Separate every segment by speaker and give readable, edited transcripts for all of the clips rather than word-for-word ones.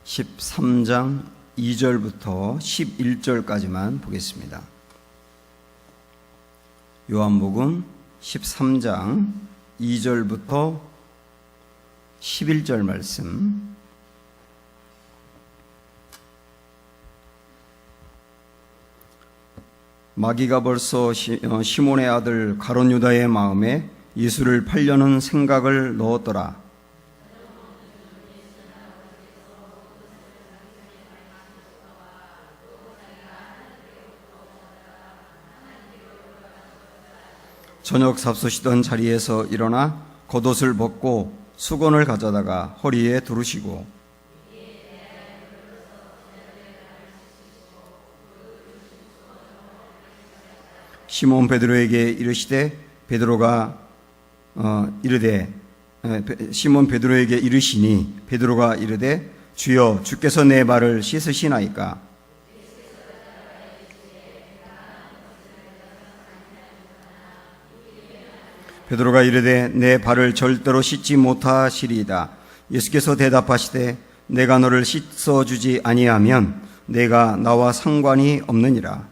Speaker 1: 13장 2절부터 11절까지만 보겠습니다. 요한복음 13장 2절부터 11절 말씀. 마귀가 벌써 시몬의 아들 가룟 유다의 마음에 예수를 팔려는 생각을 넣었더라. 저녁 잡수시던 자리에서 일어나 겉옷을 벗고 수건을 가져다가 허리에 두르시고 시몬 베드로에게 이르시되 시몬 베드로에게 이르시니 베드로가 이르되 주여 주께서 내 발을 씻으시나이까. 베드로가 이르되 내 발을 절대로 씻지 못하시리이다. 예수께서 대답하시되 내가 너를 씻어주지 아니하면 내가 나와 상관이 없느니라.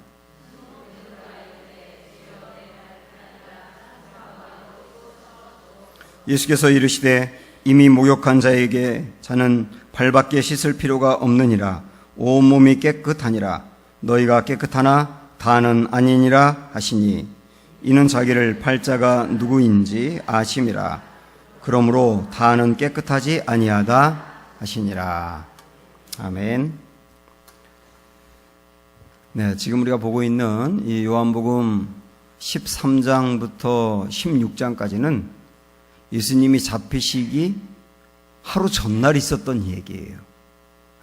Speaker 1: 예수께서 이르시되 이미 목욕한 자에게 자는 발밖에 씻을 필요가 없느니라. 온몸이 깨끗하니라. 너희가 깨끗하나 다는 아니니라 하시니 이는 자기를 팔 자가 누구인지 아심이라. 그러므로 다는 깨끗하지 아니하다 하시니라. 아멘. 네, 지금 우리가 보고 있는 이 요한복음 13장부터 16장까지는 예수님이 잡히시기 하루 전날 있었던 얘기예요.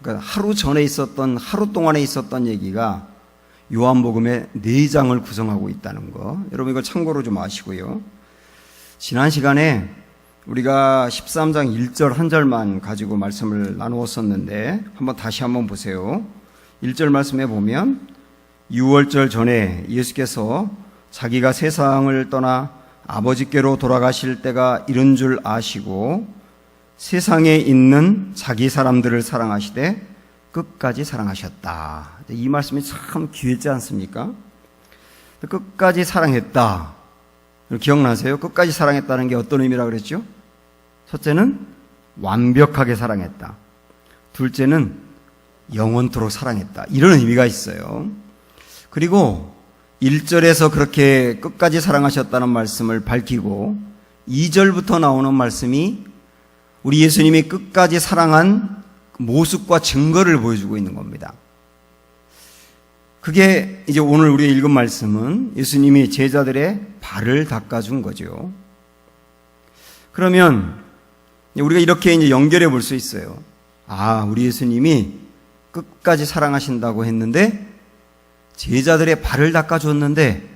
Speaker 1: 그러니까 하루 동안에 있었던 얘기가 요한복음의 4장을 구성하고 있다는 거, 여러분 이걸 참고로 좀 아시고요. 지난 시간에 우리가 13장 1절 한 절만 가지고 말씀을 나누었었는데 다시 한번 보세요. 1절 말씀에 보면 6월절 전에 예수께서 자기가 세상을 떠나 아버지께로 돌아가실 때가 이른 줄 아시고 세상에 있는 자기 사람들을 사랑하시되 끝까지 사랑하셨다. 이 말씀이 참 귀했지 않습니까? 끝까지 사랑했다. 기억나세요? 끝까지 사랑했다는 게 어떤 의미라고 그랬죠? 첫째는 완벽하게 사랑했다. 둘째는 영원토록 사랑했다. 이런 의미가 있어요. 그리고 1절에서 그렇게 끝까지 사랑하셨다는 말씀을 밝히고 2절부터 나오는 말씀이 우리 예수님이 끝까지 사랑한 모습과 증거를 보여주고 있는 겁니다. 그게 이제 오늘 우리가 읽은 말씀은 예수님이 제자들의 발을 닦아준 거죠. 그러면 우리가 이렇게 이제 연결해 볼 수 있어요. 우리 예수님이 끝까지 사랑하신다고 했는데 제자들의 발을 닦아줬는데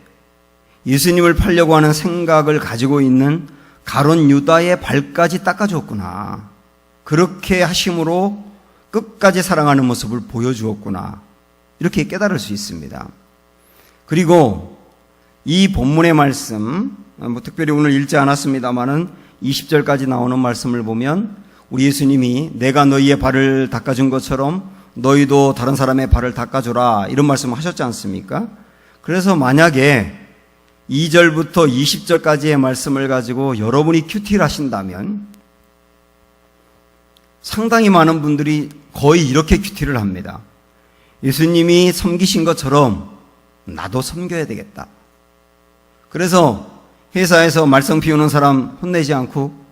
Speaker 1: 예수님을 팔려고 하는 생각을 가지고 있는 가룟 유다의 발까지 닦아줬구나. 그렇게 하심으로 끝까지 사랑하는 모습을 보여주었구나. 이렇게 깨달을 수 있습니다. 그리고 이 본문의 말씀, 특별히 오늘 읽지 않았습니다마는 20절까지 나오는 말씀을 보면 우리 예수님이 내가 너희의 발을 닦아준 것처럼 너희도 다른 사람의 발을 닦아줘라 이런 말씀을 하셨지 않습니까? 그래서 만약에 2절부터 20절까지의 말씀을 가지고 여러분이 큐티를 하신다면 상당히 많은 분들이 거의 이렇게 큐티를 합니다. 예수님이 섬기신 것처럼 나도 섬겨야 되겠다. 그래서 회사에서 말썽 피우는 사람 혼내지 않고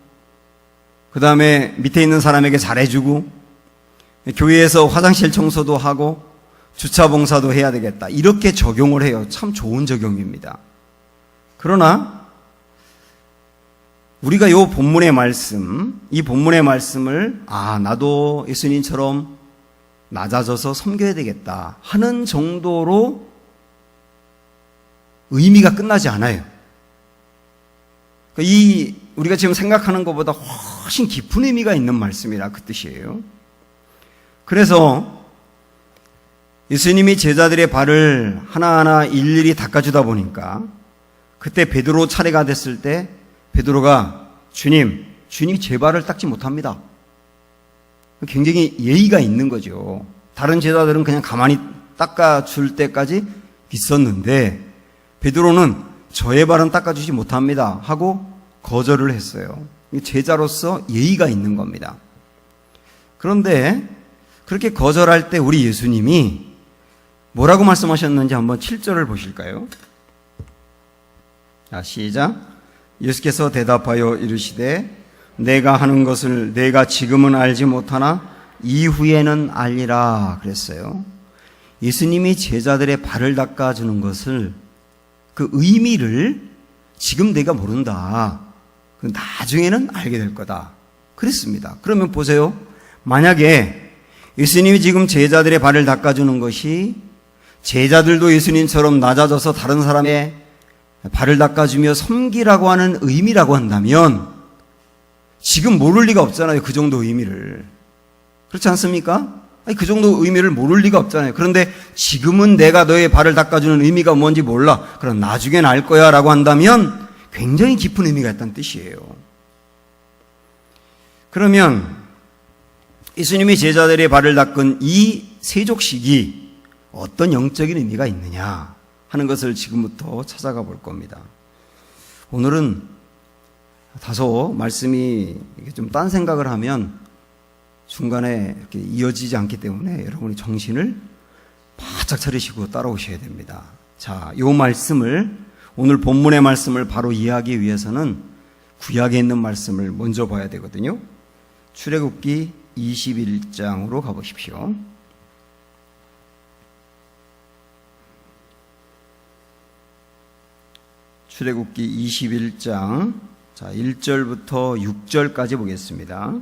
Speaker 1: 그 다음에 밑에 있는 사람에게 잘해주고 교회에서 화장실 청소도 하고 주차 봉사도 해야 되겠다. 이렇게 적용을 해요. 참 좋은 적용입니다. 그러나 우리가 이 본문의 말씀을 나도 예수님처럼 낮아져서 섬겨야 되겠다 하는 정도로 의미가 끝나지 않아요. 우리가 지금 생각하는 것보다 훨씬 깊은 의미가 있는 말씀이라 그 뜻이에요. 그래서 예수님이 제자들의 발을 하나하나 일일이 닦아주다 보니까 그때 베드로 차례가 됐을 때 베드로가 주님이 제 발을 닦지 못합니다. 굉장히 예의가 있는 거죠. 다른 제자들은 그냥 가만히 닦아줄 때까지 있었는데 베드로는 저의 발은 닦아주지 못합니다 하고 거절을 했어요. 제자로서 예의가 있는 겁니다. 그런데 그렇게 거절할 때 우리 예수님이 뭐라고 말씀하셨는지 한번 7절을 보실까요? 자, 시작. 예수께서 대답하여 이르시되 내가 하는 것을 내가 지금은 알지 못하나 이후에는 알리라 그랬어요. 예수님이 제자들의 발을 닦아주는 것을, 그 의미를 지금 내가 모른다, 나중에는 알게 될 거다 그랬습니다. 그러면 보세요. 만약에 예수님이 지금 제자들의 발을 닦아주는 것이 제자들도 예수님처럼 낮아져서 다른 사람의 발을 닦아주며 섬기라고 하는 의미라고 한다면 지금 모를 리가 없잖아요. 그 정도 의미를. 그렇지 않습니까? 아니, 그 정도 의미를 모를 리가 없잖아요. 그런데 지금은 내가 너의 발을 닦아주는 의미가 뭔지 몰라. 그럼 나중엔 알 거야 라고 한다면 굉장히 깊은 의미가 있다는 뜻이에요. 그러면 예수님이 제자들의 발을 닦은 이 세족식이 어떤 영적인 의미가 있느냐 하는 것을 지금부터 찾아가 볼 겁니다. 오늘은 다소 말씀이 좀 딴 생각을 하면 중간에 이렇게 이어지지 않기 때문에 여러분이 정신을 바짝 차리시고 따라오셔야 됩니다. 자, 이 말씀을, 오늘 본문의 말씀을 바로 이해하기 위해서는 구약에 있는 말씀을 먼저 봐야 되거든요. 출애굽기 21장으로 가보십시오. 출애굽기 21장, 자, 1절부터 6절까지 보겠습니다.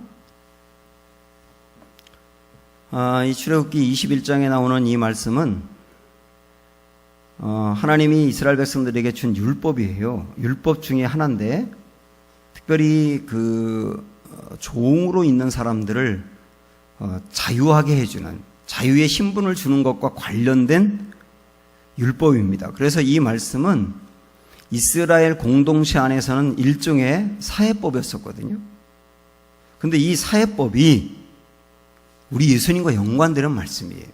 Speaker 1: 이 출애굽기 21장에 나오는 이 말씀은 하나님이 이스라엘 백성들에게 준 율법이에요. 율법 중에 하나인데 특별히 그 종으로 있는 사람들을 자유하게 해주는, 자유의 신분을 주는 것과 관련된 율법입니다. 그래서 이 말씀은 이스라엘 공동체 안에서는 일종의 사회법이었었거든요. 근데 이 사회법이 우리 예수님과 연관되는 말씀이에요.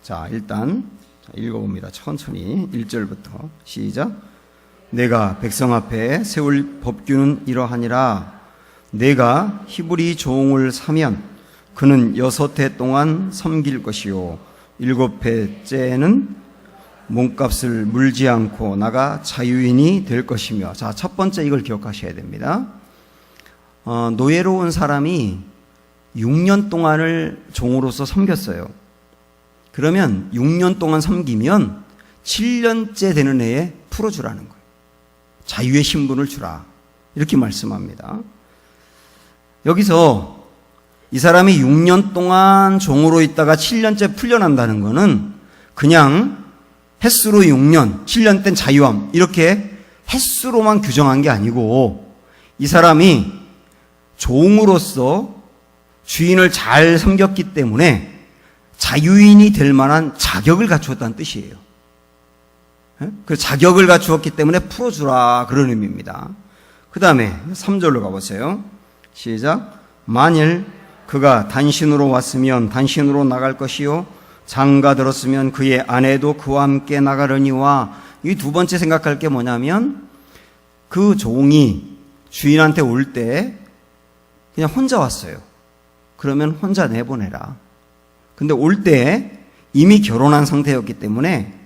Speaker 1: 자, 일단 읽어봅니다. 천천히 1절부터 시작. 내가 백성 앞에 세울 법규는 이러하니라. 내가 히브리 종을 사면 그는 6해 동안 섬길 것이요 7해째는 몸값을 물지 않고 나가 자유인이 될 것이며. 자, 첫 번째 이걸 기억하셔야 됩니다. 노예로 온 사람이 6년 동안을 종으로서 섬겼어요. 그러면 6년 동안 섬기면 7년째 되는 해에 풀어주라는 거예요. 자유의 신분을 주라, 이렇게 말씀합니다. 여기서 이 사람이 6년 동안 종으로 있다가 7년째 풀려난다는 거는 그냥 횟수로 6년, 7년 땐 자유함, 이렇게 횟수로만 규정한 게 아니고 이 사람이 종으로서 주인을 잘 섬겼기 때문에 자유인이 될 만한 자격을 갖추었다는 뜻이에요. 그 자격을 갖추었기 때문에 풀어주라, 그런 의미입니다. 그 다음에 3절로 가보세요. 시작. 만일 그가 단신으로 왔으면 단신으로 나갈 것이요 장가 들었으면 그의 아내도 그와 함께 나가려니와. 이 두 번째 생각할 게 뭐냐면 그 종이 주인한테 올 때 그냥 혼자 왔어요. 그러면 혼자 내보내라. 근데 올 때 이미 결혼한 상태였기 때문에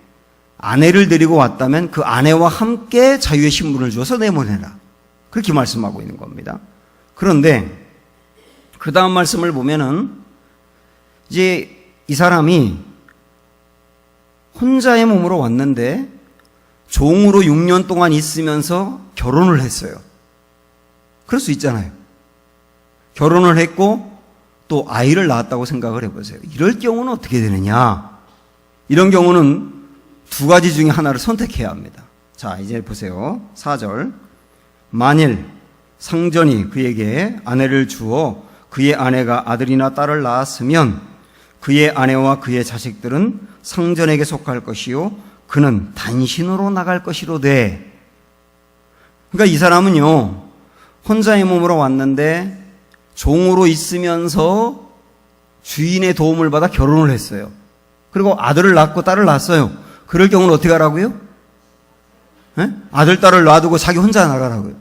Speaker 1: 아내를 데리고 왔다면 그 아내와 함께 자유의 신분을 줘서 내보내라, 그렇게 말씀하고 있는 겁니다. 그런데 그 다음 말씀을 보면은 이제 이 사람이 혼자의 몸으로 왔는데 종으로 6년 동안 있으면서 결혼을 했어요. 그럴 수 있잖아요. 결혼을 했고 또 아이를 낳았다고 생각을 해보세요. 이럴 경우는 어떻게 되느냐? 이런 경우는 두 가지 중에 하나를 선택해야 합니다. 자, 이제 보세요. 4절. 만일 상전이 그에게 아내를 주어 그의 아내가 아들이나 딸을 낳았으면 그의 아내와 그의 자식들은 상전에게 속할 것이요 그는 단신으로 나갈 것이로되. 그러니까 이 사람은요 혼자의 몸으로 왔는데 종으로 있으면서 주인의 도움을 받아 결혼을 했어요. 그리고 아들을 낳고 딸을 낳았어요. 그럴 경우는 어떻게 하라고요? 아들, 딸을 놔두고 자기 혼자 나가라고요.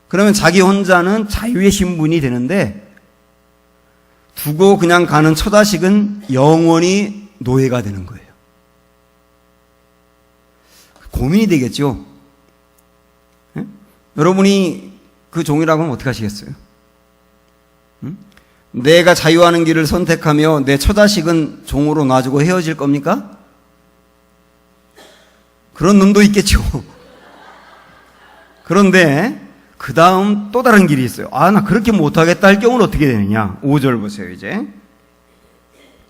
Speaker 1: 그러면 자기 혼자는 자유의 신분이 되는데 두고 그냥 가는 처자식은 영원히 노예가 되는 거예요. 고민이 되겠죠. 여러분이 그 종이라고 하면 어떻게 하시겠어요? 내가 자유하는 길을 선택하며 내 처자식은 종으로 놔주고 헤어질 겁니까? 그런 놈도 있겠죠. 그런데 그 다음 또 다른 길이 있어요. 나 그렇게 못하겠다 할 경우는 어떻게 되느냐. 5절 보세요. 이제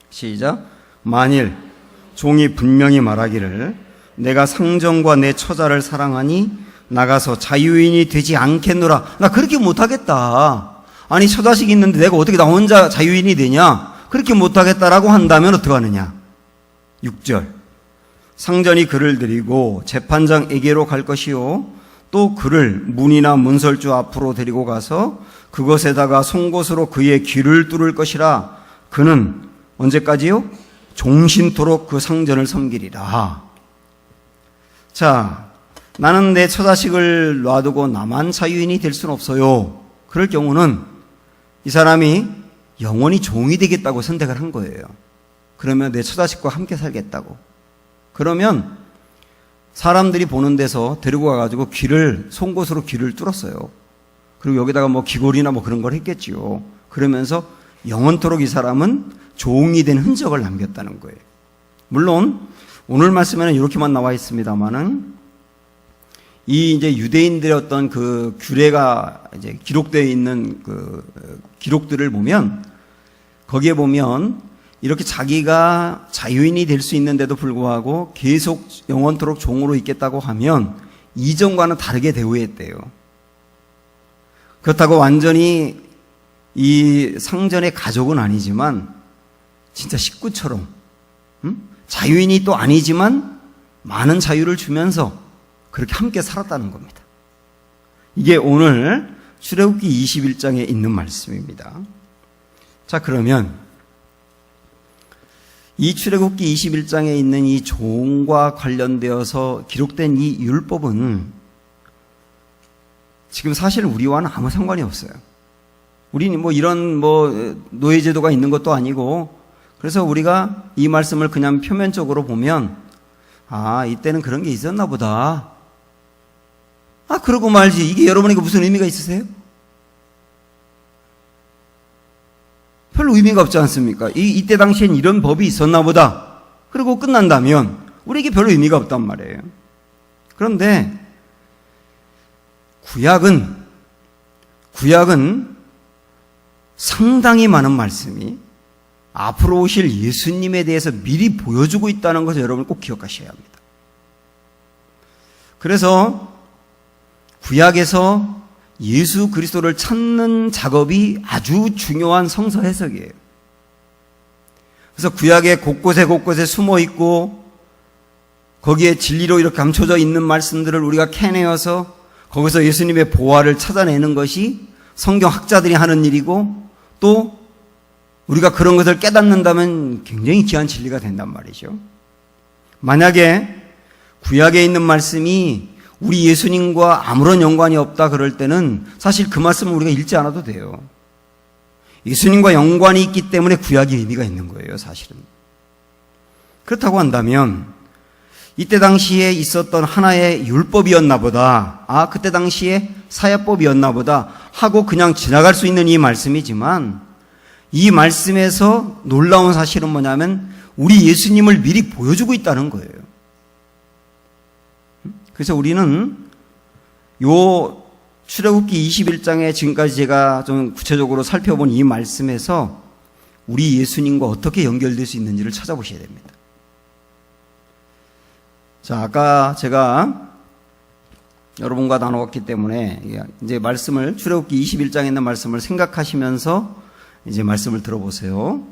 Speaker 1: 시작. 만일 종이 분명히 말하기를 내가 상전과 내 처자를 사랑하니 나가서 자유인이 되지 않겠노라. 나 그렇게 못하겠다. 아니 처자식이 있는데 내가 어떻게 나 혼자 자유인이 되냐. 그렇게 못하겠다라고 한다면 어떻게 하느냐. 6절. 상전이 그를 데리고 재판장에게로 갈 것이요 또 그를 문이나 문설주 앞으로 데리고 가서 그것에다가 송곳으로 그의 귀를 뚫을 것이라. 그는 언제까지요? 종신토록 그 상전을 섬기리라. 자, 나는 내 처자식을 놔두고 나만 자유인이 될 수는 없어요. 그럴 경우는 이 사람이 영원히 종이 되겠다고 선택을 한 거예요. 그러면 내 처자식과 함께 살겠다고. 그러면 사람들이 보는 데서 데리고 가가지고 송곳으로 귀를 뚫었어요. 그리고 여기다가 뭐 귀걸이나 뭐 그런 걸 했겠지요. 그러면서 영원토록 이 사람은 종이 된 흔적을 남겼다는 거예요. 물론 오늘 말씀에는 이렇게만 나와 있습니다만은 이 이제 유대인들의 어떤 그 규례가 이제 기록되어 있는 그 기록들을 보면 거기에 보면 이렇게 자기가 자유인이 될 수 있는데도 불구하고 계속 영원토록 종으로 있겠다고 하면 이전과는 다르게 대우했대요. 그렇다고 완전히 이 상전의 가족은 아니지만 진짜 식구처럼 자유인이 또 아니지만 많은 자유를 주면서 그렇게 함께 살았다는 겁니다. 이게 오늘 출애굽기 21장에 있는 말씀입니다. 자, 그러면 이 출애굽기 21장에 있는 이 종과 관련되어서 기록된 이 율법은 지금 사실 우리와는 아무 상관이 없어요. 우리는 뭐 이런 뭐 노예제도가 있는 것도 아니고, 그래서 우리가 이 말씀을 그냥 표면적으로 보면 이때는 그런 게 있었나 보다. 그러고 말지. 이게 여러분에게 무슨 의미가 있으세요? 별로 의미가 없지 않습니까? 이때 당시엔 이런 법이 있었나 보다. 그리고 끝난다면 우리에게 별로 의미가 없단 말이에요. 그런데 구약은 상당히 많은 말씀이 앞으로 오실 예수님에 대해서 미리 보여주고 있다는 것을 여러분 꼭 기억하셔야 합니다. 그래서 구약에서 예수 그리스도를 찾는 작업이 아주 중요한 성서 해석이에요. 그래서 구약의 곳곳에 숨어 있고 거기에 진리로 이렇게 감춰져 있는 말씀들을 우리가 캐내어서 거기서 예수님의 보화를 찾아내는 것이 성경학자들이 하는 일이고, 또 우리가 그런 것을 깨닫는다면 굉장히 귀한 진리가 된단 말이죠. 만약에 구약에 있는 말씀이 우리 예수님과 아무런 연관이 없다 그럴 때는 사실 그 말씀을 우리가 읽지 않아도 돼요. 예수님과 연관이 있기 때문에 구약이 의미가 있는 거예요, 사실은. 그렇다고 한다면 이때 당시에 있었던 하나의 율법이었나 보다, 그때 당시에 사야법이었나 보다 하고 그냥 지나갈 수 있는 이 말씀이지만, 이 말씀에서 놀라운 사실은 뭐냐면 우리 예수님을 미리 보여주고 있다는 거예요. 그래서 우리는 요 출애굽기 21장에 지금까지 제가 좀 구체적으로 살펴본 이 말씀에서 우리 예수님과 어떻게 연결될 수 있는지를 찾아보셔야 됩니다. 자, 아까 제가 여러분과 나누었기 때문에 이제 말씀을, 출애굽기 21장에 있는 말씀을 생각하시면서 이제 말씀을 들어보세요.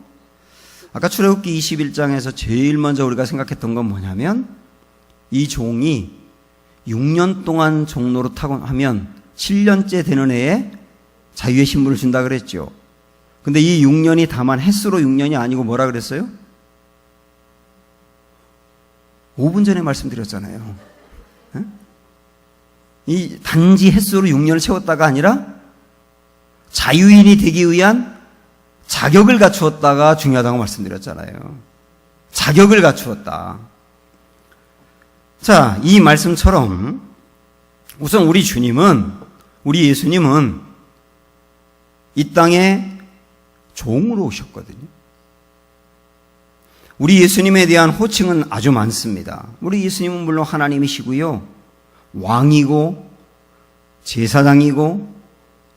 Speaker 1: 아까 출애굽기 21장에서 제일 먼저 우리가 생각했던 건 뭐냐면, 이 종이 6년 동안 종노릇하고 하면 7년째 되는 해에 자유의 신분을 준다 그랬죠. 근데 이 6년이 다만 햇수로 6년이 아니고 뭐라 그랬어요? 5분 전에 말씀드렸잖아요. 이 단지 햇수로 6년을 채웠다가 아니라 자유인이 되기 위한 자격을 갖추었다가 중요하다고 말씀드렸잖아요. 자격을 갖추었다. 자, 이 말씀처럼 우선 우리 예수님은 이 땅에 종으로 오셨거든요. 우리 예수님에 대한 호칭은 아주 많습니다. 우리 예수님은 물론 하나님이시고요, 왕이고 제사장이고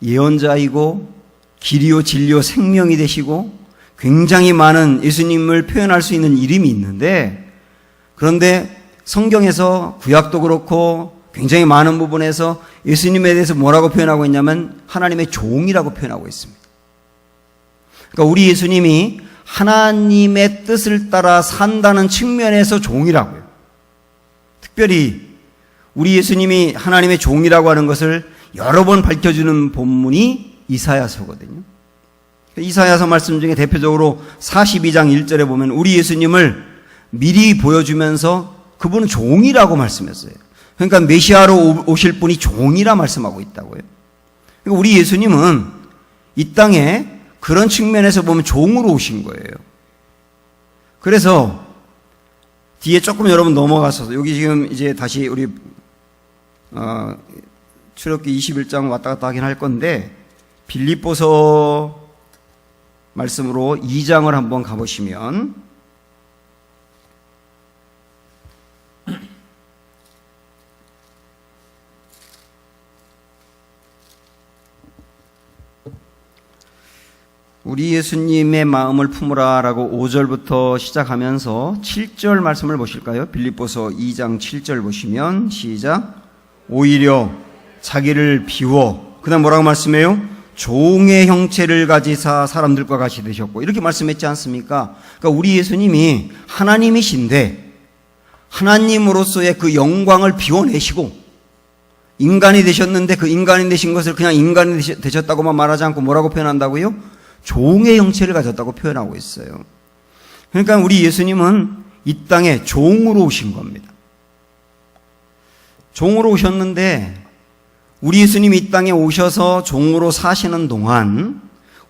Speaker 1: 예언자이고 길이요 진리요 생명이 되시고 굉장히 많은 예수님을 표현할 수 있는 이름이 있는데, 그런데 성경에서 구약도 그렇고 굉장히 많은 부분에서 예수님에 대해서 뭐라고 표현하고 있냐면 하나님의 종이라고 표현하고 있습니다. 그러니까 우리 예수님이 하나님의 뜻을 따라 산다는 측면에서 종이라고요. 특별히 우리 예수님이 하나님의 종이라고 하는 것을 여러 번 밝혀주는 본문이 이사야서거든요. 이사야서 말씀 중에 대표적으로 42장 1절에 보면 우리 예수님을 미리 보여주면서 그분은 종이라고 말씀했어요. 그러니까 메시아로 오실 분이 종이라 말씀하고 있다고요. 그러니까 우리 예수님은 이 땅에 그런 측면에서 보면 종으로 오신 거예요. 그래서 뒤에 조금 여러분 넘어가서 여기 지금 이제 다시 우리 출애굽기 21장 왔다 갔다 하긴 할 건데, 빌립보서 말씀으로 2장을 한번 가보시면 우리 예수님의 마음을 품으라라고 5절부터 시작하면서 7절 말씀을 보실까요? 빌립보서 2장 7절 보시면 시작. 오히려 자기를 비워, 그 다음 뭐라고 말씀해요? 종의 형체를 가지사 사람들과 같이 되셨고, 이렇게 말씀했지 않습니까? 그러니까 우리 예수님이 하나님이신데 하나님으로서의 그 영광을 비워내시고 인간이 되셨는데 그 인간이 되신 것을 그냥 인간이 되셨다고만 말하지 않고 뭐라고 표현한다고요? 종의 형체를 가졌다고 표현하고 있어요. 그러니까 우리 예수님은 이 땅에 종으로 오신 겁니다. 종으로 오셨는데 우리 예수님이 이 땅에 오셔서 종으로 사시는 동안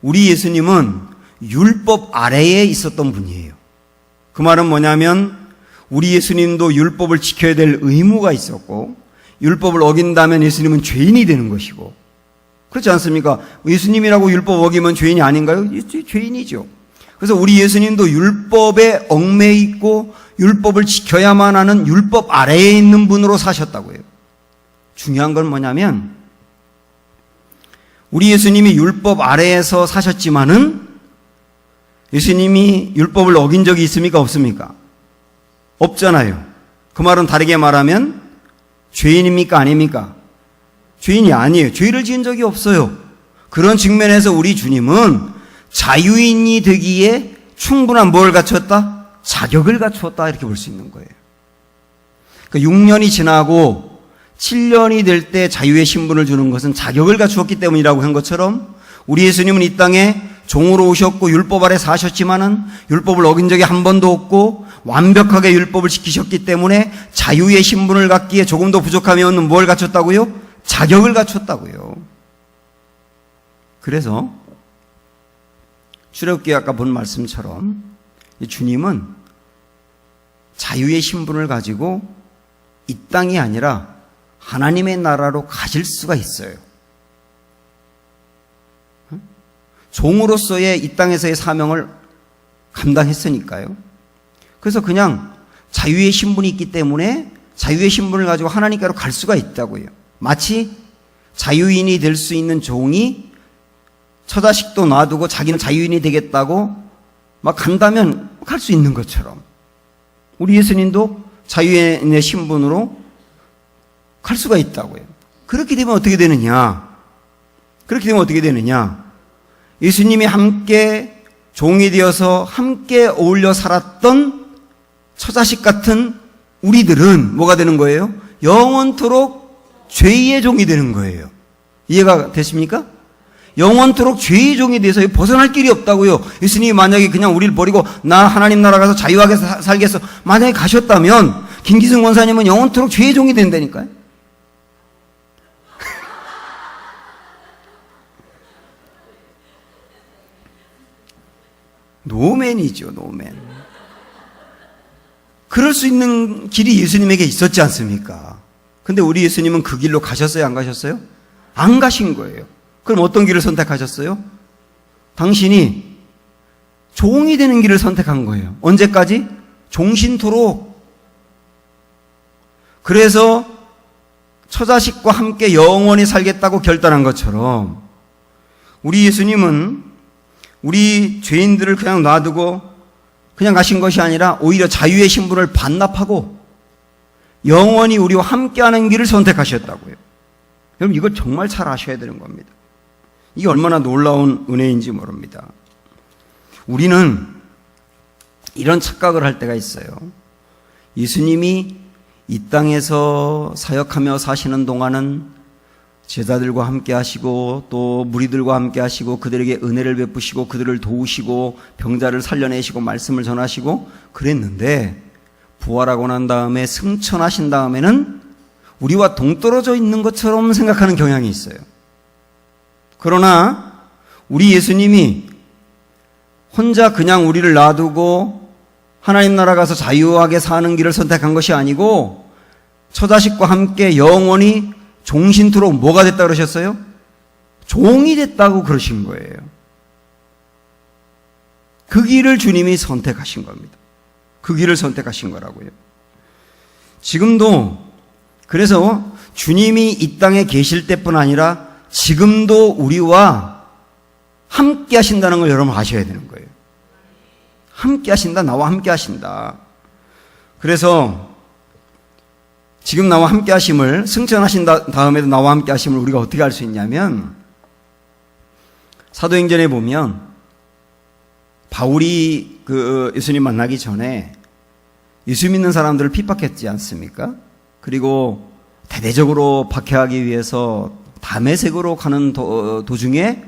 Speaker 1: 우리 예수님은 율법 아래에 있었던 분이에요. 그 말은 뭐냐면 우리 예수님도 율법을 지켜야 될 의무가 있었고, 율법을 어긴다면 예수님은 죄인이 되는 것이고, 그렇지 않습니까? 예수님이라고 율법 어기면 죄인이 아닌가요? 죄인이죠. 그래서 우리 예수님도 율법에 얽매여 있고 율법을 지켜야만 하는 율법 아래에 있는 분으로 사셨다고요. 중요한 건 뭐냐면 우리 예수님이 율법 아래에서 사셨지만은 예수님이 율법을 어긴 적이 있습니까? 없습니까? 없잖아요. 그 말은 다르게 말하면 죄인입니까? 아닙니까? 죄인이 아니에요. 죄를 지은 적이 없어요. 그런 측면에서 우리 주님은 자유인이 되기에 충분한 뭘 갖췄다? 자격을 갖추었다, 이렇게 볼 수 있는 거예요. 그러니까 6년이 지나고 7년이 될 때 자유의 신분을 주는 것은 자격을 갖추었기 때문이라고 한 것처럼 우리 예수님은 이 땅에 종으로 오셨고 율법 아래 사셨지만은 율법을 어긴 적이 한 번도 없고 완벽하게 율법을 지키셨기 때문에 자유의 신분을 갖기에 조금도 부족함이 없는 뭘 갖췄다고요? 자격을 갖췄다고요. 그래서 출애굽기 아까 본 말씀처럼 주님은 자유의 신분을 가지고 이 땅이 아니라 하나님의 나라로 가실 수가 있어요. 종으로서의 이 땅에서의 사명을 감당했으니까요. 그래서 그냥 자유의 신분이 있기 때문에 자유의 신분을 가지고 하나님께로 갈 수가 있다고요. 마치 자유인이 될 수 있는 종이 처자식도 놔두고 자기는 자유인이 되겠다고 막 간다면 갈 수 있는 것처럼 우리 예수님도 자유인의 신분으로 갈 수가 있다고요. 그렇게 되면 어떻게 되느냐? 예수님이 함께 종이 되어서 함께 어울려 살았던 처자식 같은 우리들은 뭐가 되는 거예요? 영원토록 죄의 종이 되는 거예요. 이해가 되십니까? 영원토록 죄의 종이 돼서 벗어날 길이 없다고요. 예수님이 만약에 그냥 우리를 버리고 나 하나님 나라 가서 자유하게 살겠어 만약에 가셨다면 김기승 권사님은 영원토록 죄의 종이 된다니까요. 노맨이죠, 노맨. 그럴 수 있는 길이 예수님에게 있었지 않습니까? 근데 우리 예수님은 그 길로 가셨어요, 안 가셨어요? 안 가신 거예요. 그럼 어떤 길을 선택하셨어요? 당신이 종이 되는 길을 선택한 거예요. 언제까지? 종신토록. 그래서 처자식과 함께 영원히 살겠다고 결단한 것처럼 우리 예수님은 우리 죄인들을 그냥 놔두고 그냥 가신 것이 아니라 오히려 자유의 신분을 반납하고 영원히 우리와 함께하는 길을 선택하셨다고요. 여러분 이걸 정말 잘 아셔야 되는 겁니다. 이게 얼마나 놀라운 은혜인지 모릅니다. 우리는 이런 착각을 할 때가 있어요. 예수님이 이 땅에서 사역하며 사시는 동안은 제자들과 함께 하시고 또 무리들과 함께 하시고 그들에게 은혜를 베푸시고 그들을 도우시고 병자를 살려내시고 말씀을 전하시고 그랬는데 부활하고 난 다음에 승천하신 다음에는 우리와 동떨어져 있는 것처럼 생각하는 경향이 있어요. 그러나 우리 예수님이 혼자 그냥 우리를 놔두고 하나님 나라 가서 자유하게 사는 길을 선택한 것이 아니고 처자식과 함께 영원히 종신토록 뭐가 됐다 그러셨어요? 종이 됐다고 그러신 거예요. 그 길을 주님이 선택하신 겁니다. 그 길을 선택하신 거라고요. 지금도 그래서 주님이 이 땅에 계실 때뿐 아니라 지금도 우리와 함께 하신다는 걸 여러분 아셔야 되는 거예요. 함께 하신다. 나와 함께 하신다. 그래서 지금 나와 함께 하심을 승천하신 다음에도 나와 함께 하심을 우리가 어떻게 알 수 있냐면 사도행전에 보면 바울이 그 예수님 만나기 전에 예수 믿는 사람들을 핍박했지 않습니까? 그리고 대대적으로 박해하기 위해서 다메섹으로 가는 도중에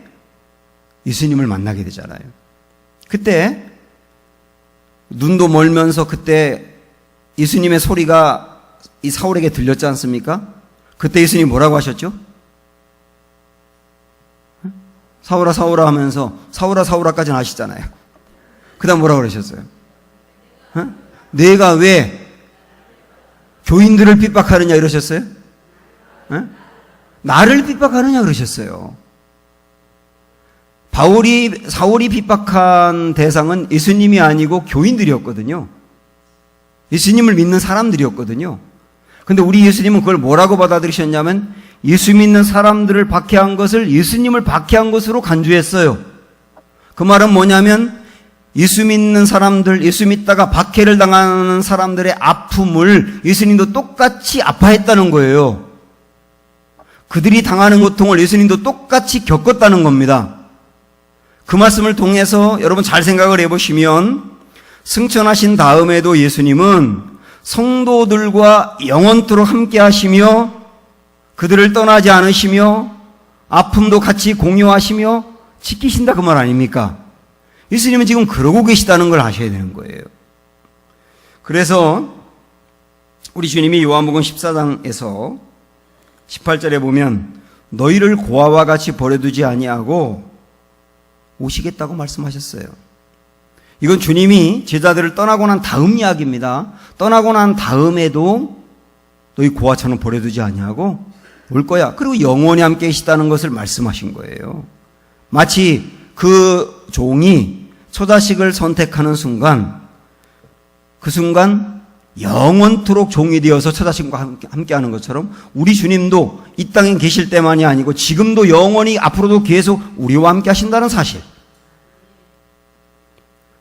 Speaker 1: 예수님을 만나게 되잖아요. 그때 눈도 멀면서 그때 예수님의 소리가 이 사울에게 들렸지 않습니까? 그때 예수님이 뭐라고 하셨죠? 사울아 사울아 하면서 사울아 사울아까지는 아시잖아요. 그 다음 뭐라고 그러셨어요? 내가 왜 교인들을 핍박하느냐 이러셨어요? 나를 핍박하느냐 그러셨어요. 사울이 핍박한 대상은 예수님이 아니고 교인들이었거든요. 예수님을 믿는 사람들이었거든요. 근데 우리 예수님은 그걸 뭐라고 받아들이셨냐면 예수 믿는 사람들을 박해한 것을 예수님을 박해한 것으로 간주했어요. 그 말은 뭐냐면 예수 믿는 사람들, 예수 믿다가 박해를 당하는 사람들의 아픔을 예수님도 똑같이 아파했다는 거예요. 그들이 당하는 고통을 예수님도 똑같이 겪었다는 겁니다. 그 말씀을 통해서 여러분 잘 생각을 해보시면 승천하신 다음에도 예수님은 성도들과 영원토록 함께 하시며 그들을 떠나지 않으시며 아픔도 같이 공유하시며 지키신다 그 말 아닙니까? 예수님은 지금 그러고 계시다는 걸 아셔야 되는 거예요. 그래서 우리 주님이 요한복음 14장에서 18절에 보면 너희를 고아와 같이 버려두지 아니하고 오시겠다고 말씀하셨어요. 이건 주님이 제자들을 떠나고 난 다음 이야기입니다. 떠나고 난 다음에도 너희 고아처럼 버려두지 아니하고 올 거야. 그리고 영원히 함께 계시다는 것을 말씀하신 거예요. 마치 그 종이 처자식을 선택하는 순간 그 순간 영원토록 종이 되어서 처자식과 함께하는 것처럼 우리 주님도 이 땅에 계실 때만이 아니고 지금도 영원히 앞으로도 계속 우리와 함께 하신다는 사실.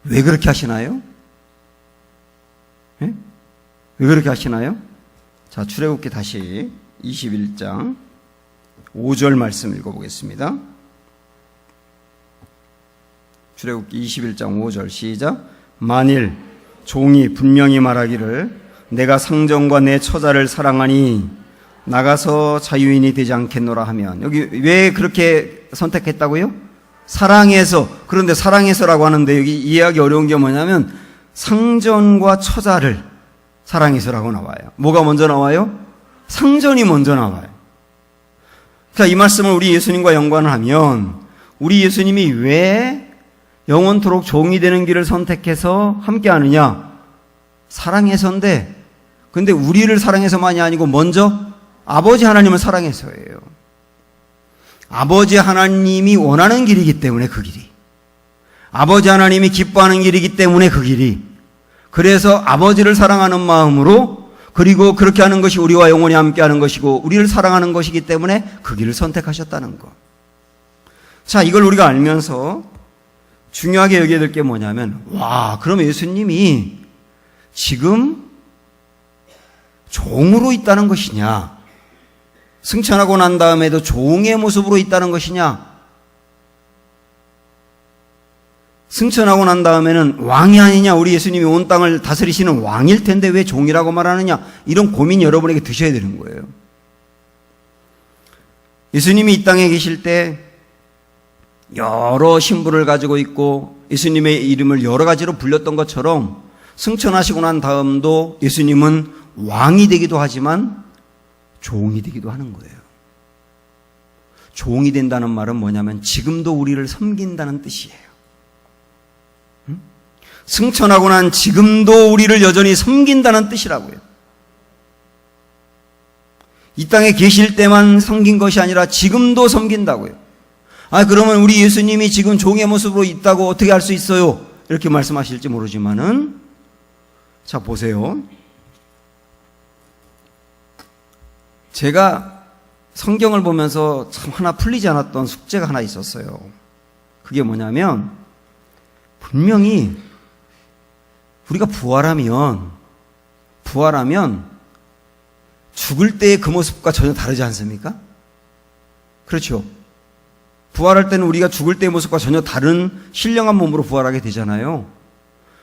Speaker 1: 왜 그렇게 하시나요? 네? 왜 그렇게 하시나요? 자, 출애굽기 다시 21장 5절 말씀 읽어보겠습니다. 출애굽기 21장 5절 시작. 만일 종이 분명히 말하기를 내가 상정과 내 처자를 사랑하니 나가서 자유인이 되지 않겠노라 하면, 여기 왜 그렇게 선택했다고요? 사랑해서. 그런데 사랑해서라고 하는데 여기 이해하기 어려운 게 뭐냐면 상전과 처자를 사랑해서라고 나와요. 뭐가 먼저 나와요? 상전이 먼저 나와요. 그러니까 이 말씀을 우리 예수님과 연관을 하면 우리 예수님이 왜 영원토록 종이 되는 길을 선택해서 함께 하느냐? 사랑해서인데, 근데 우리를 사랑해서만이 아니고 먼저 아버지 하나님을 사랑해서예요. 아버지 하나님이 원하는 길이기 때문에 그 길이. 아버지 하나님이 기뻐하는 길이기 때문에 그 길이. 그래서 아버지를 사랑하는 마음으로, 그리고 그렇게 하는 것이 우리와 영원히 함께 하는 것이고 우리를 사랑하는 것이기 때문에 그 길을 선택하셨다는 것. 자, 이걸 우리가 알면서 중요하게 여겨야 될 게 뭐냐면, 와, 그럼 예수님이 지금 종으로 있다는 것이냐? 승천하고 난 다음에도 종의 모습으로 있다는 것이냐? 승천하고 난 다음에는 왕이 아니냐? 우리 예수님이 온 땅을 다스리시는 왕일 텐데 왜 종이라고 말하느냐? 이런 고민이 여러분에게 드셔야 되는 거예요. 예수님이 이 땅에 계실 때 여러 신분을 가지고 있고 예수님의 이름을 여러 가지로 불렸던 것처럼 승천하시고 난 다음도 예수님은 왕이 되기도 하지만 종이 되기도 하는 거예요. 종이 된다는 말은 뭐냐면 지금도 우리를 섬긴다는 뜻이에요. 승천하고 난 지금도 우리를 여전히 섬긴다는 뜻이라고요. 이 땅에 계실 때만 섬긴 것이 아니라 지금도 섬긴다고요. 그러면 우리 예수님이 지금 종의 모습으로 있다고 어떻게 알 수 있어요? 이렇게 말씀하실지 모르지만은, 자, 보세요. 제가 성경을 보면서 참 하나 풀리지 않았던 숙제가 하나 있었어요. 그게 뭐냐면, 분명히 우리가 부활하면 죽을 때의 그 모습과 전혀 다르지 않습니까? 그렇죠. 부활할 때는 우리가 죽을 때의 모습과 전혀 다른 신령한 몸으로 부활하게 되잖아요.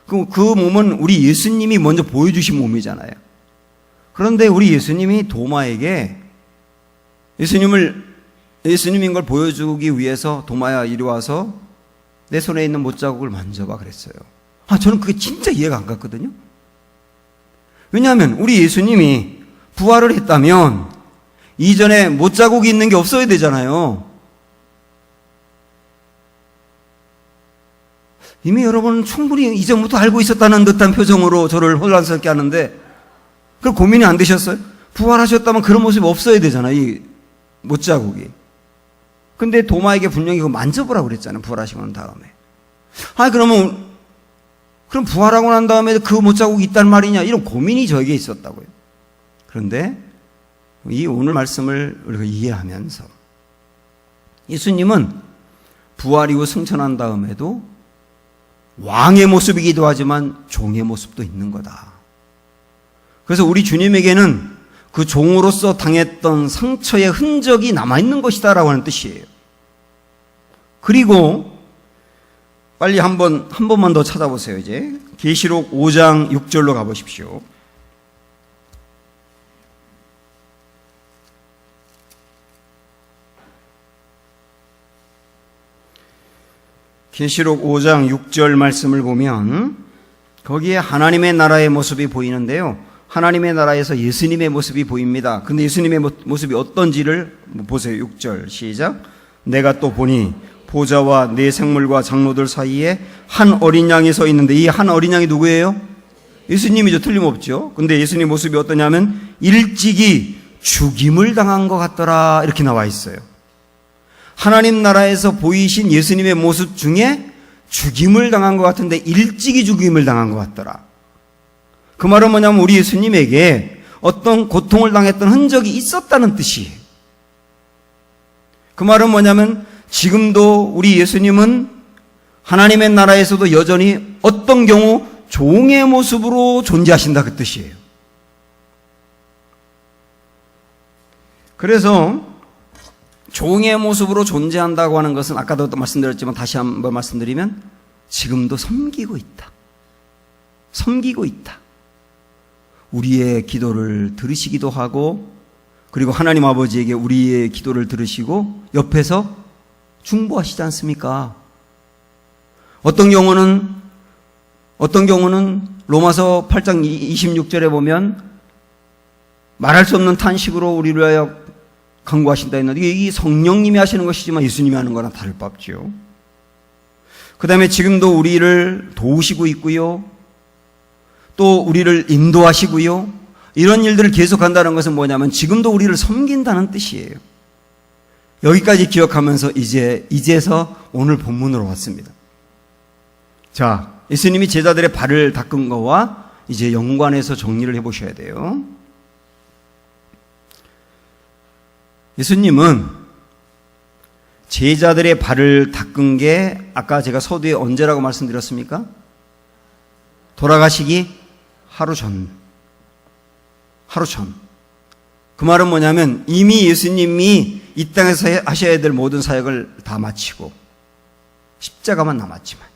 Speaker 1: 그럼 그 몸은 우리 예수님이 먼저 보여주신 몸이잖아요. 그런데 우리 예수님이 도마에게 예수님인 걸 보여주기 위해서 도마야 이리 와서 내 손에 있는 못자국을 만져봐 그랬어요. 저는 그게 진짜 이해가 안 갔거든요. 왜냐하면 우리 예수님이 부활을 했다면 이전에 못자국이 있는 게 없어야 되잖아요. 이미 여러분은 충분히 이전부터 알고 있었다는 듯한 표정으로 저를 혼란스럽게 하는데, 그럼 고민이 안 되셨어요? 부활하셨다면 그런 모습이 없어야 되잖아요, 이 못자국이. 근데 도마에게 분명히 그거 만져보라고 그랬잖아요, 부활하시고 난 다음에. 그럼 부활하고 난 다음에 그 못자국이 있단 말이냐, 이런 고민이 저에게 있었다고요. 그런데 이 오늘 말씀을 우리가 이해하면서 예수님은 부활 이후 승천한 다음에도 왕의 모습이기도 하지만 종의 모습도 있는 거다. 그래서 우리 주님에게는 그 종으로서 당했던 상처의 흔적이 남아있는 것이다 라고 하는 뜻이에요. 그리고 빨리 한 번만 더 찾아보세요. 이제 계시록 5장 6절로 가보십시오. 계시록 5장 6절 말씀을 보면 거기에 하나님의 나라의 모습이 보이는데요. 하나님의 나라에서 예수님의 모습이 보입니다. 근데 예수님의 모습이 어떤지를 보세요. 6절 시작. 내가 또 보니 보좌와 네 생물과 장로들 사이에 한 어린 양이 서 있는데, 이 한 어린 양이 누구예요? 예수님이죠. 틀림없죠. 근데 예수님 모습이 어떠냐면 일찍이 죽임을 당한 것 같더라 이렇게 나와 있어요. 하나님 나라에서 보이신 예수님의 모습 중에 죽임을 당한 것 같은데 일찍이 죽임을 당한 것 같더라. 그 말은 뭐냐면 우리 예수님에게 어떤 고통을 당했던 흔적이 있었다는 뜻이에요. 그 말은 뭐냐면 지금도 우리 예수님은 하나님의 나라에서도 여전히 어떤 경우 종의 모습으로 존재하신다 그 뜻이에요. 그래서 종의 모습으로 존재한다고 하는 것은 아까도 말씀드렸지만 다시 한번 말씀드리면 지금도 섬기고 있다. 섬기고 있다. 우리의 기도를 들으시기도 하고, 그리고 하나님 아버지에게 우리의 기도를 들으시고 옆에서 중보하시지 않습니까? 어떤 경우는 로마서 8장 26절에 보면 말할 수 없는 탄식으로 우리를 위하여 간구하신다 했는데 이 성령님이 하시는 것이지만 예수님이 하는 거랑 다를 바 없죠. 그 다음에 지금도 우리를 도우시고 있고요. 또 우리를 인도하시고요. 이런 일들을 계속한다는 것은 뭐냐면 지금도 우리를 섬긴다는 뜻이에요. 여기까지 기억하면서 이제서 오늘 본문으로 왔습니다. 자, 예수님이 제자들의 발을 닦은 거와 이제 연관해서 정리를 해보셔야 돼요. 예수님은 제자들의 발을 닦은 게 아까 제가 서두에 언제라고 말씀드렸습니까? 돌아가시기 하루 전. 그 말은 뭐냐면 이미 예수님이 이 땅에서 하셔야 될 모든 사역을 다 마치고 십자가만 남았지만,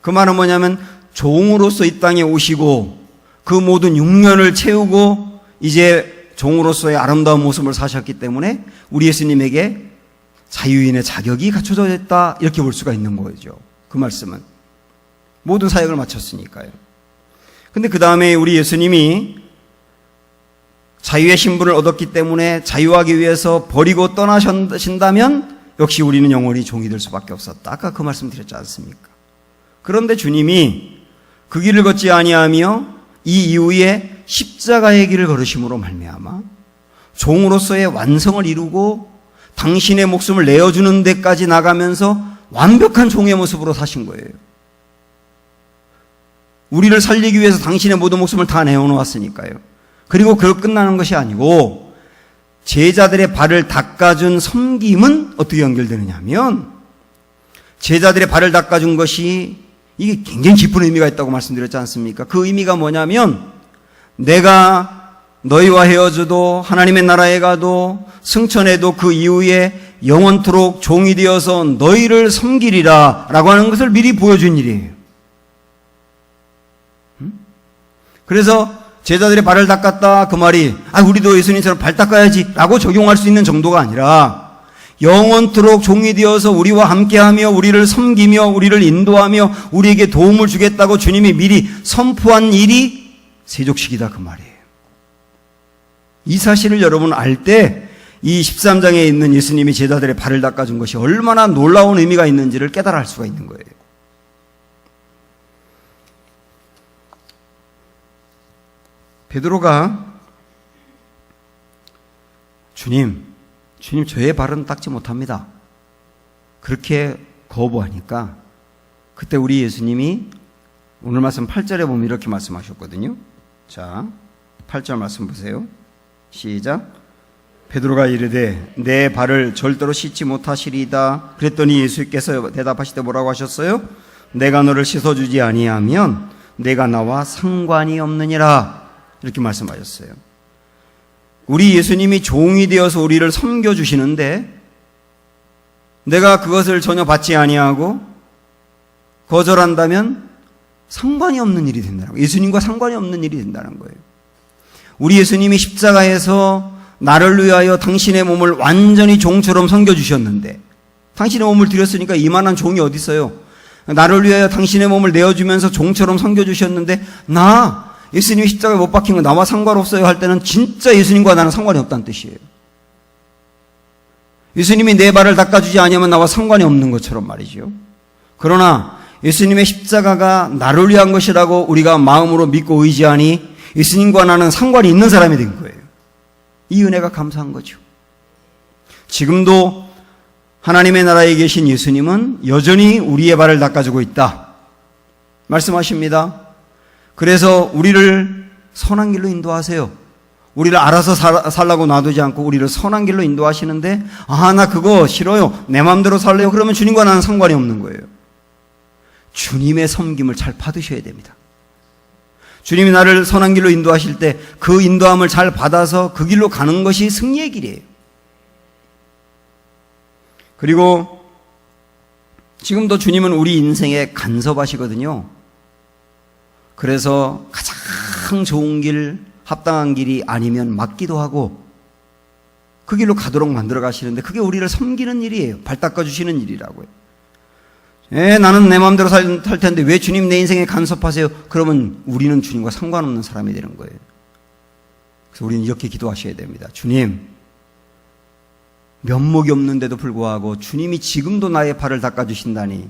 Speaker 1: 그 말은 뭐냐면 종으로서 이 땅에 오시고 그 모든 6년을 채우고 이제 종으로서의 아름다운 모습을 사셨기 때문에 우리 예수님에게 자유인의 자격이 갖춰져 있다, 이렇게 볼 수가 있는 거죠. 그 말씀은 모든 사역을 마쳤으니까요. 근데 그 다음에 우리 예수님이 자유의 신분을 얻었기 때문에 자유하기 위해서 버리고 떠나신다면 역시 우리는 영원히 종이 될 수밖에 없었다. 아까 그 말씀 드렸지 않습니까? 그런데 주님이 그 길을 걷지 아니하며 이 이후에 십자가의 길을 걸으심으로 말미암아 종으로서의 완성을 이루고 당신의 목숨을 내어주는 데까지 나가면서 완벽한 종의 모습으로 사신 거예요. 우리를 살리기 위해서 당신의 모든 목숨을 다 내어놓았으니까요. 그리고 그걸 끝나는 것이 아니고 제자들의 발을 닦아준 섬김은 어떻게 연결되느냐 하면, 제자들의 발을 닦아준 것이 이게 굉장히 깊은 의미가 있다고 말씀드렸지 않습니까? 그 의미가 뭐냐면 내가 너희와 헤어져도 하나님의 나라에 가도 승천해도 그 이후에 영원토록 종이 되어서 너희를 섬기리라 라고 하는 것을 미리 보여준 일이에요. 그래서 제자들의 발을 닦았다, 그 말이 우리도 예수님처럼 발 닦아야지 라고 적용할 수 있는 정도가 아니라 영원토록 종이 되어서 우리와 함께하며 우리를 섬기며 우리를 인도하며 우리에게 도움을 주겠다고 주님이 미리 선포한 일이 세족식이다, 그 말이에요. 이 사실을 여러분 알 때 이 13장에 있는 예수님이 제자들의 발을 닦아준 것이 얼마나 놀라운 의미가 있는지를 깨달아 알 수가 있는 거예요. 베드로가 주님 저의 발은 닦지 못합니다, 그렇게 거부하니까 그때 우리 예수님이 오늘 말씀 8절에 보면 이렇게 말씀하셨거든요. 자, 8절 말씀 보세요. 시작. 베드로가 이르되 내 발을 절대로 씻지 못하시리이다. 그랬더니 예수께서 대답하시되 뭐라고 하셨어요? 내가 너를 씻어주지 아니하면 내가 나와 상관이 없느니라, 이렇게 말씀하셨어요. 우리 예수님이 종이 되어서 우리를 섬겨주시는데 내가 그것을 전혀 받지 아니하고 거절한다면 상관이 없는 일이 된다는 거예요. 예수님과 상관이 없는 일이 된다는 거예요. 우리 예수님이 십자가에서 나를 위하여 당신의 몸을 완전히 종처럼 섬겨주셨는데, 당신의 몸을 드렸으니까 이만한 종이 어디 있어요? 나를 위하여 당신의 몸을 내어주면서 종처럼 섬겨주셨는데 나 예수님이 십자가에 못 박힌 거 나와 상관없어요 할 때는 진짜 예수님과 나는 상관이 없다는 뜻이에요. 예수님이 내 발을 닦아주지 아니하면 나와 상관이 없는 것처럼 말이죠. 그러나 예수님의 십자가가 나를 위한 것이라고 우리가 마음으로 믿고 의지하니 예수님과 나는 상관이 있는 사람이 된 거예요. 이 은혜가 감사한 거죠. 지금도 하나님의 나라에 계신 예수님은 여전히 우리의 발을 닦아주고 있다 말씀하십니다. 그래서 우리를 선한 길로 인도하세요. 우리를 알아서 살라고 놔두지 않고 우리를 선한 길로 인도하시는데 나 그거 싫어요, 내 마음대로 살래요, 그러면 주님과 나는 상관이 없는 거예요. 주님의 섬김을 잘 받으셔야 됩니다. 주님이 나를 선한 길로 인도하실 때 그 인도함을 잘 받아서 그 길로 가는 것이 승리의 길이에요. 그리고 지금도 주님은 우리 인생에 간섭하시거든요. 그래서 가장 좋은 길, 합당한 길이 아니면 막기도 하고 그 길로 가도록 만들어 가시는데 그게 우리를 섬기는 일이에요. 발 닦아주시는 일이라고요. 나는 내 마음대로 살 텐데 왜 주님 내 인생에 간섭하세요? 그러면 우리는 주님과 상관없는 사람이 되는 거예요. 그래서 우리는 이렇게 기도하셔야 됩니다. 주님, 면목이 없는데도 불구하고 주님이 지금도 나의 발을 닦아주신다니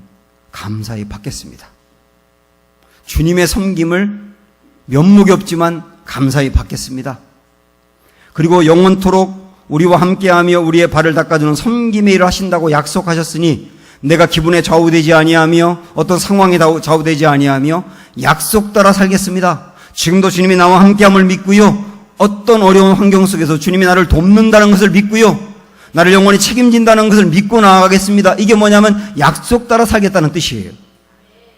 Speaker 1: 감사히 받겠습니다. 주님의 섬김을 면목이 없지만 감사히 받겠습니다. 그리고 영원토록 우리와 함께하며 우리의 발을 닦아주는 섬김의 일을 하신다고 약속하셨으니 내가 기분에 좌우되지 아니하며 어떤 상황에 좌우되지 아니하며 약속 따라 살겠습니다. 지금도 주님이 나와 함께함을 믿고요. 어떤 어려운 환경 속에서 주님이 나를 돕는다는 것을 믿고요. 나를 영원히 책임진다는 것을 믿고 나아가겠습니다. 이게 뭐냐면 약속 따라 살겠다는 뜻이에요.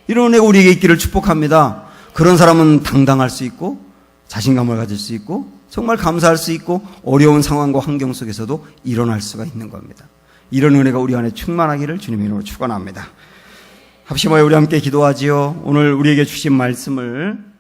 Speaker 1: 이런 은혜가 우리에게 있기를 축복합니다. 그런 사람은 당당할 수 있고 자신감을 가질 수 있고 정말 감사할 수 있고 어려운 상황과 환경 속에서도 일어날 수가 있는 겁니다. 이런 은혜가 우리 안에 충만하기를 주님의 이름으로 축원합니다. 합심하여 우리 함께 기도하지요. 오늘 우리에게 주신 말씀을